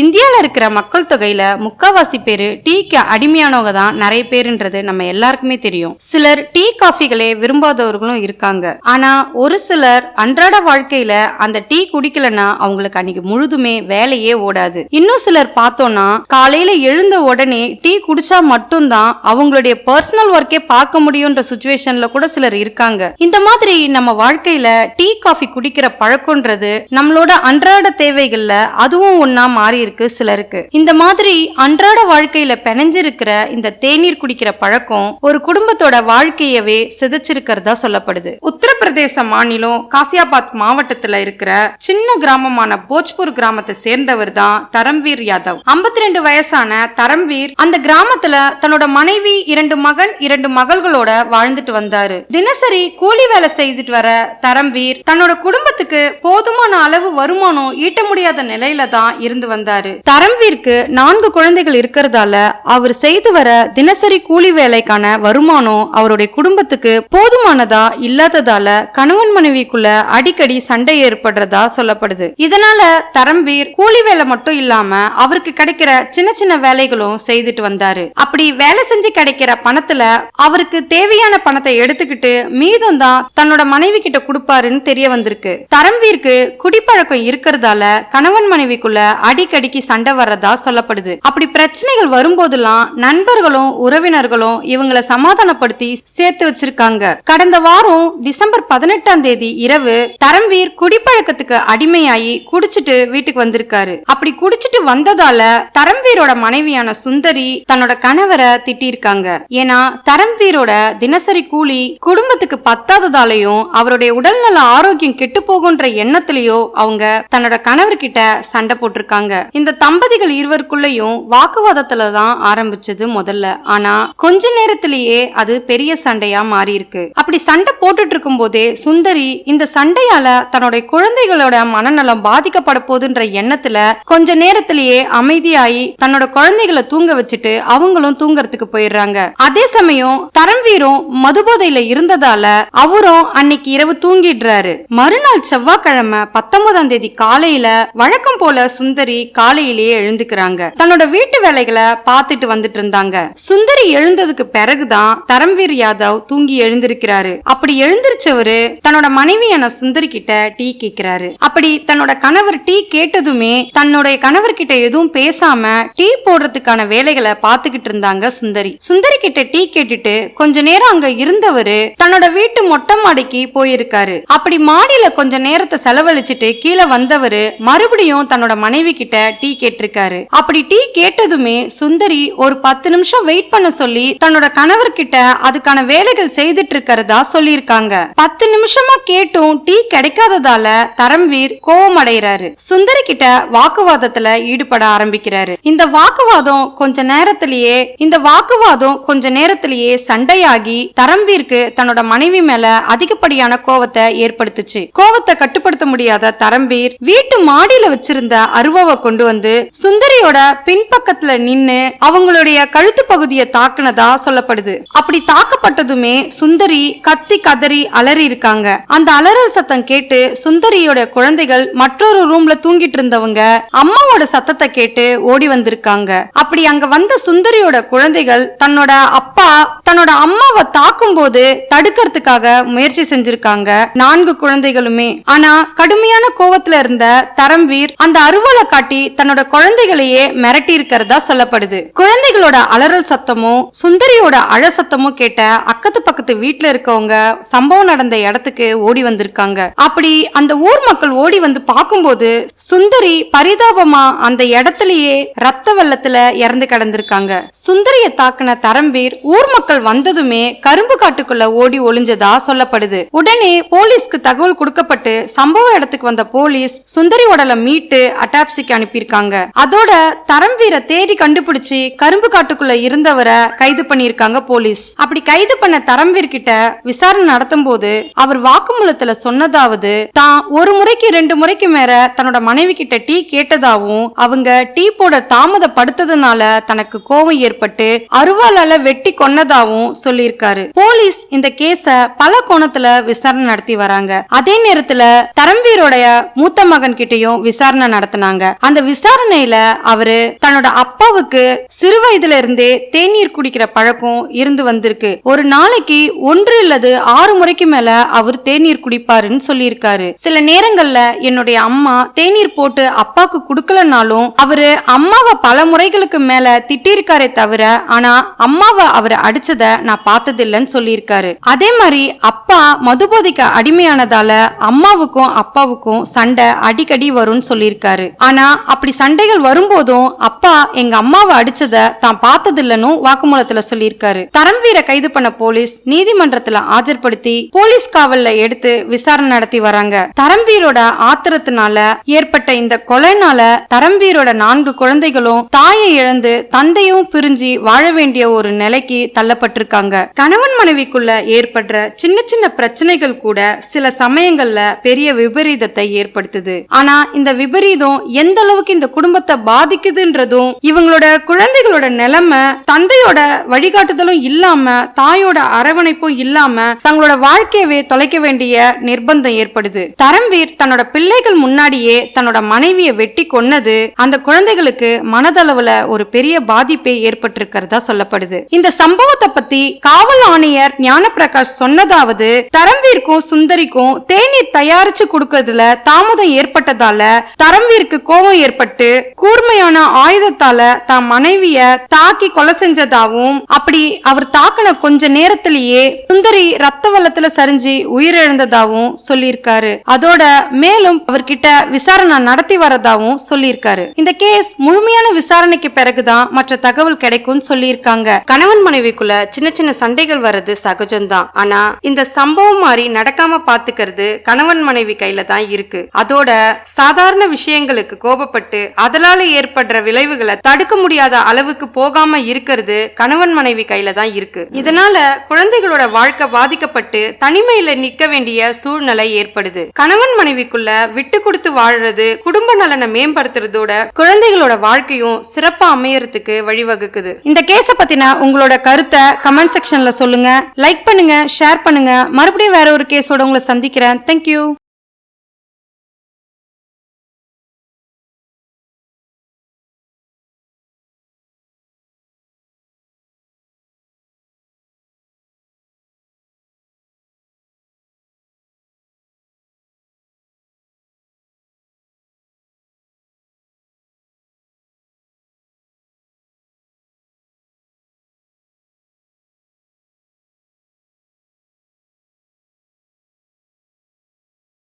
இந்தியால இருக்கிற மக்கள் தொகையில முக்காவாசி பேரு டீக்கு அடிமையானவங்க தான் நிறைய பேருன்றது நம்ம எல்லாருக்குமே தெரியும். சிலர் டீ காஃபிகளே விரும்பாதவர்களும் இருக்காங்க. ஆனா ஒரு சிலர் அன்றாட வாழ்க்கையில அந்த டீ குடிக்கலன்னா அவங்களுக்கு அன்னைக்கு முழுதுமே வேலையே ஓடாது. இன்னும் சிலர் பார்த்தோம்னா காலையில எழுந்த உடனே டீ குடிச்சா மட்டும்தான் அவங்களுடைய பர்சனல் ஒர்க்கே பார்க்க முடியும்ன்ற சுச்சுவேஷன்ல கூட சிலர் இருக்காங்க. இந்த மாதிரி நம்ம வாழ்க்கையில டீ காஃபி குடிக்கிற பழக்கம்ன்றது நம்மளோட அன்றாட தேவைகள்ல அதுவும் ஒன்னா மாறி இருக்கு சிலருக்கு. இந்த மாதிரி அன்றாட வாழ்க்கையில பிணைஞ்சிருக்கிற இந்த தேநீர் குடிக்கிற பழக்கம் ஒரு குடும்பத்தோட வாழ்க்கையவே சிதைச்சிருக்கிறதா சொல்லப்படுது. உத்தரப்பிரதேச மாநிலம் காசியாபாத் மாவட்டத்துல இருக்கிற சின்ன கிராமமான போஜ்பூர் கிராமத்தை சேர்ந்தவர் தான் தரம்வீர் யாதவ். 52 வயசான தரம்வீர் அந்த கிராமத்துல தன்னோட மனைவி 2 மகன் 2 மகள்களோட வாழ்ந்துட்டு வந்தாரு. தினசரி கூலி வேலை செய்துட்டு வர தரம்வீர் தன்னோட குடும்பத்துக்கு போதுமான அளவு வருமானம் ஈட்ட முடியாத நிலையில தான் இருந்து வந்தாரு. தரம்வீருக்கு 4 குழந்தைகள் இருக்கிறதால அவர் செய்து வர தினசரி கூலி வேலைக்கான வருமானம் அவருடைய குடும்பத்துக்கு போதுமானதா இல்லாததால கணவன் மனைவிக்குள்ள அடிக்கடி சண்டை ஏற்படுறதா சொல்லப்படுது. இதனால தரம்வீர் கூலி வேலை மட்டும் இல்லாம அவருக்கு கிடைக்கிற சின்ன சின்ன வேலைகளும் செய்துட்டு வந்தாரு. அப்படி வேலை செஞ்சு கிடைக்கிற பணத்துல அவருக்கு தேவையான பணத்தை எடுத்துக்கிட்டு மீதம் தான் தன்னோட மனைவி கிட்ட கொடுப்பாருன்னு தெரிய வந்திருக்கு. தரம்வீருக்கு குடிப்பழக்கம் இருக்கிறதால கணவன் மனைவிக்குள்ள அடிக்கடிக்கு சண்டை வர்றதா சொல்லப்படுது. அப்படி பிரச்சனைகள் வரும்போதெல்லாம் நண்பர்களும் உறவினர்களும் இவங்களை சமாதானப்படுத்தி சேர்த்து வச்சிருக்காங்க. கடந்த வாரம் டிசம்பர் 18ஆம் தேதி இரவு தரம்வீர் குடிப்பழக்கத்துக்கு அடிமையாகி குடிச்சிட்டு வீட்டுக்கு வந்திருக்காரு. அப்படி குடிச்சிட்டு வந்ததால தரம்வீரோட மனைவியான சுந்தரி தன்னோட கணவரை திட்டிருக்காங்க. ஏன்னா தரம்வீரோட தினசரி கூலி குடும்பத்துக்கு பத்தாததாலையும் அவருடைய உடல்நல ஆரோக்கியம் கெட்டு போகுன்ற எண்ணத்திலேயோ அவங்க தன்னோட கணவர்கிட்ட சண்டை போட்டிருக்காங்க. இந்த தம்பதிகள் இருவருக்குள்ளயும் வாக்குவாதத்துல தான் ஆரம்பிச்சது முதல்ல. ஆனா கொஞ்ச நேரத்திலேயே அது பெரிய சண்டையா மாறி இருக்கு. அப்படி சண்டை போட்டுட்டு இருக்கும் போதே சுந்தரி இந்த சண்டையால தன்னுடைய குழந்தைகளோட மனநலம் பாதிக்கப்பட போதுன்ற எண்ணத்துல கொஞ்ச நேரத்திலேயே அமைதியாகி தன்னோட குழந்தைகளை தூங்க வச்சுட்டு அவங்களும் தூங்கறதுக்கு போயிடுறாங்க. அதே சமயம் தரம்வீரும் மதுபோதையில இருந்ததால அவரும் அன்னைக்கு இரவு தூங்கிடுறாரு. மறுநாள் செவ்வாய்க்கிழமை 19ஆம் தேதி காலையில வழக்கம் போல சுந்தரி காலையிலேயே எழுந்துக்கிறாங்க. தன்னோட வீட்டு வேலைகளை பார்த்துட்டு வந்துட்டு இருந்தாங்க. சுந்தரி எழுந்ததுக்கு பிறகுதான் தரம்வீர் யாதவ் தூங்கி எழுந்திருக்கிறாரு. அப்படி எழுந்திருச்சவரு தன்னோட மனைவியான சுந்தரி கிட்ட டீ கேட்கிறாரு. அப்படி தன்னோட கணவர் டீ கேட்டதுமே தன்னுடைய கணவர் கிட்ட எதுவும் பேசாம டீ போடுறதுக்கான வேலைகளை பார்த்துக்கிட்டு இருந்தாங்க சுந்தரி. சுந்தரி கிட்ட டீ கேட்டுட்டு கொஞ்ச நேரம் அங்க இருந்தவரு தன்னோட வீட்டு மொட்டை மாடிக்கு போயிருக்காரு. அப்படி மாடியில கொஞ்ச நேரத்தை செலவழிச்சிட்டு கீழே வந்தவரு மறுபடியும் தன்னோட மனைவி கிட்ட டீ கேட்டிருக்காரு. அப்படி டீ கேட்டதுமே சுந்தரி ஒரு 10 நிமிஷம் வெயிட் பண்ண சொல்லி தன்னோட கணவர் கிட்ட அதுக்கான வேலைகள் செய்துட்டு இருக்கிறதா சொல்லியிருக்காங்க. 10 நிமிஷமா கேட்டும் டீ கிடைக்காததால தரம்வீர் கோபம் அடைகிறாரு. சுந்தரி கிட்ட வாக்குவாதத்துல ஈடுபட ஆரம்பிக்கிறாரு. இந்த வாக்குவாதம் கொஞ்ச நேரத்திலேயே சண்டையாகி தரம்வீருக்கு தன்னோட மனைவி மேல அதிகப்படியான கோவத்தை ஏற்படுத்துச்சு. கோவத்தை கட்டுப்படுத்த முடியாத தரம்வீர் வீட்டு மாடியில வச்சிருந்த அருவாவை கொண்டு வந்து சுந்தரியோட பின்பக்கத்துல நின்னு அவங்களுடைய கழுத்து பகுதியை தாக்குனதா சொல்லப்படுது. அப்படி தாக்கப்பட்டதுமே சுந்தரி கத்தி கதறி அலறி இருக்காங்க. அந்த அலறல் சத்தம் கேட்டு சுந்தரியோட குழந்தைகள் மற்றொரு ரூம்ல தூங்கிட்டு இருந்தவங்க அம்மாவோட சத்தத்தை கேட்டு ஓடி வந்திருக்காங்க. அப்படி அங்க வந்த சுந்தரியோட குழந்தைகள் தன்னோட அப்பா தன்னோட அம்மாவை தாக்கும் போது தடுக்கிறதுக்காக முயற்சி செஞ்சிருக்காங்க 4 குழந்தைகளுமே. ஆனா கடுமையான கோவத்துல இருந்த தரம்வீர் அந்த அருவாளை காட்டி தன்னோட குழந்தைகளையே மிரட்டி இருக்கிறதா சொல்லப்படுது. குழந்தைகளோட அலறல் சத்தமும் சுந்தரியோட அழ சத்தமும் கேட்ட அக்கத்து பக்கத்து வீட்டுல இருக்கவங்க சம்பவம் நடந்த இடத்துக்கு ஓடி வந்திருக்காங்க. அப்படி அந்த ஊர் மக்கள் ஓடி வந்து பார்க்கும்போது சுந்தரி பரிதாபமா அந்த இடத்திலேயே ரத்த வெள்ளத்துல இறந்து கிடந்திருக்காங்க. சுந்தரிய தாக்குன தரம்வீர் ஊர் மக்கள் வந்ததுமே கரும்பு காட்டுக்குள்ள ஓடி ஒளிஞ்சதா சொல்லப்படுது. உடனே போலீஸ்க்கு தகவல் கொடுக்கப்பட்டு சம்பவ இடத்துக்கு வந்த போலீஸ் சுந்தரி உடலை மீட்டு அட்டாப்சிக்கு அனுப்பியிருக்காங்க. அதோட தரம்வீரை தேடி கண்டுபிடிச்சு கரும்பு காட்டுக்குள்ள இருந்தவரை கைது பண்ணிருக்காங்க போலீஸ். அப்படி கைது பண்ண தரம்வீர் கிட்ட விசாரணை நடத்தும் போது அவர் வாக்குமூலத்துல சொன்னதாவது தான் 1 முறைக்கு 2 முறைக்கு மேல தன்னோட மனைவி கிட்ட டீ கேட்டதாவும் அவங்க டீ போட தாமதப்படுத்ததுனால தனக்கு கோபம் ஏற்பட்டு அருவாளால வெட்டி கொன்னதாவும் சொல்லியிருக்காரு. போலீஸ் இந்த கேஸ பல கோணத்துல விசாரணை நடத்தி வராங்க. அதே நேரத்துல தரம்வீரோட மூத்த மகன் கிட்டையும் விசாரணை நடத்தினாங்க. அந்த விசாரணையில அவரு தன்னோட அப்பாவுக்கு சிறு வயதுல இருந்தே தேநீர் குடிக்கிற பழக்கம் இருந்து வந்திருக்கு. ஒரு நாளைக்கு 1 அல்லது 6 முறைக்கு மேல அவர் தேநீர் குடிப்பாருன்னு சொல்லியிருக்காரு. சில நேரங்கள்ல என்னுடைய அம்மா தேநீர் போட்டு அப்பாக்கு குடுக்கலனாலும் அவரு அம்மாவை பல முறைகளுக்கு மேல திட்டிருக்காரே தவிர ஆனா அம்மாவை அவரை அடிச்சத நான் பார்த்தது இல்லைன்னு சொல்லியிருக்காரு. அதே மாதிரி அப்பா மதுபோதைக்கு அடிமையானதால அம்மாவுக்கும் அப்பாவுக்கும் சண்டை அடிக்கடி வரும்னு சொல்லியிருக்காரு. ஆனா அப்படி சண்டைகள் வரும்போதும் அப்பா எங்க அம்மாவை அடிச்சத தான் பார்த்தது இல்லைன்னு வாக்குமூலத்துல சொல்லியிருக்காரு. தரம்வீரை கைது பண்ண போலீஸ் நீதிமன்றத்துல ஆஜர்படுத்தி போலீஸ் காவல்ல எடுத்து விசாரணை நடத்தி வராங்க. தரம்வீரோட ஆத்திரத்தினால ஏற்பட்ட இந்த கொலைனால தரம்வீரோட 4 குழந்தைகளும் தாயை இழந்து தந்தையும் பிரிஞ்சு வாழ வேண்டிய ஒரு நிலைக்கு தள்ளப்பட்டிருக்காங்க. கணவன் மனைவிக்குள்ள ஏற்படுற சின்ன சின்ன பிரச்சனைகள் கூட சில சமயங்கள்ல பெரிய விபரீதத்தை ஏற்படுத்துது. ஆனா இந்த விபரீதம் எந்த அளவுக்கு இந்த குடும்பத்தை பாதிக்குதுன்றதும் இவங்களோட குழந்தைகளோட நிலைமை தந்தையோட வழிகாட்டுதலும் இல்லாம தாயோட அரவணைப்பும் இல்லாம தங்களோட வாழ்க்கையவே தொலைக்க வேண்டிய நிர்பந்தம் ஏற்படுது. தரம்வீர் தன்னோட பிள்ளைகள் முன்னாடியே தன்னோட மனைவியை வெட்டி கொன்னது அந்த குழந்தைகளுக்கு மனதளவுல ஒரு பெரிய பாதிப்பை ஏற்பட்டிருக்கிறதா சொல்லப்படுது. இந்த சம்பவத்தை பத்தி காவல் ஆணையர் ஞானப்பிரகாஷ் சொன்னதாவது, தரம்வீருக்கும் சுந்தரிக்கும் தேநீர் தயாரிச்சு கொடுக்கறதுல தாமதம் ஏற்பட்டதால தரம்வீருக்கு கோபம் ஏற்பட்டு கூர்மையான ஆயுதத்தால தான் மனைவிய தாக்கி கொலை செஞ்சதாவும் அப்படி அவர் தாக்கின கொஞ்ச நேரத்திலேயே சுந்தரி ரத்த வெள்ளத்துல சரிஞ்சு உயிரிழந்ததாவும் சொல்லியிருக்காரு. அதோட மேலும் அவர்கிட்ட விசாரணை நடத்தி வரதாவும் சொல்லியிருக்காரு. இந்த கேஸ் முழுமையான விசாரணைக்கு பிறகுதான் மற்ற தகவல் கிடைக்கும் சொல்லியிருக்காங்க. கணவன் மனைவிக்குள்ள சின்ன சின்ன சண்டைகள் வர்றது சகஜம்தான். ஆனா இந்த சம்பவம் மாதிரி நடக்காம பாத்துக்கிறது கணவன் மனைவி கையில தான் இருக்கு. அதோட சாதாரண விஷயங்களுக்கு கோபப்பட்டு அதனால ஏற்படுற விளைவுகளை தடுக்க முடியாத அளவுக்கு போகாம இருக்கிறது கணவன் மனைவி கையில தான் இருக்கு. இதனால குழந்தைகளோட வாழ்க்கை பாதிக்கப்பட்டு தனிமையில நிக்க வேண்டிய சூழ்நிலை ஏற்படுது. கணவன் மனைவிக்குள்ள விட்டு கொடுத்து வாழ்றது குடும்ப நலனை மேம்படுத்துறதோட குழந்தைகளோட வாழ்க்கையும் சிறப்பா அமையறதுக்கு வழிவகுக்குது. இந்த கேஸ பத்தின உங்களோட கருத்தை கமெண்ட் செக்ஷன்ல சொல்லுங்க. லைக் பண்ணுங்க, ஷேர் பண்ணுங்க. மறுபடியும் வேற ஒரு கேஸோட உங்களை சந்திக்கிறேன். தேங்க்யூ.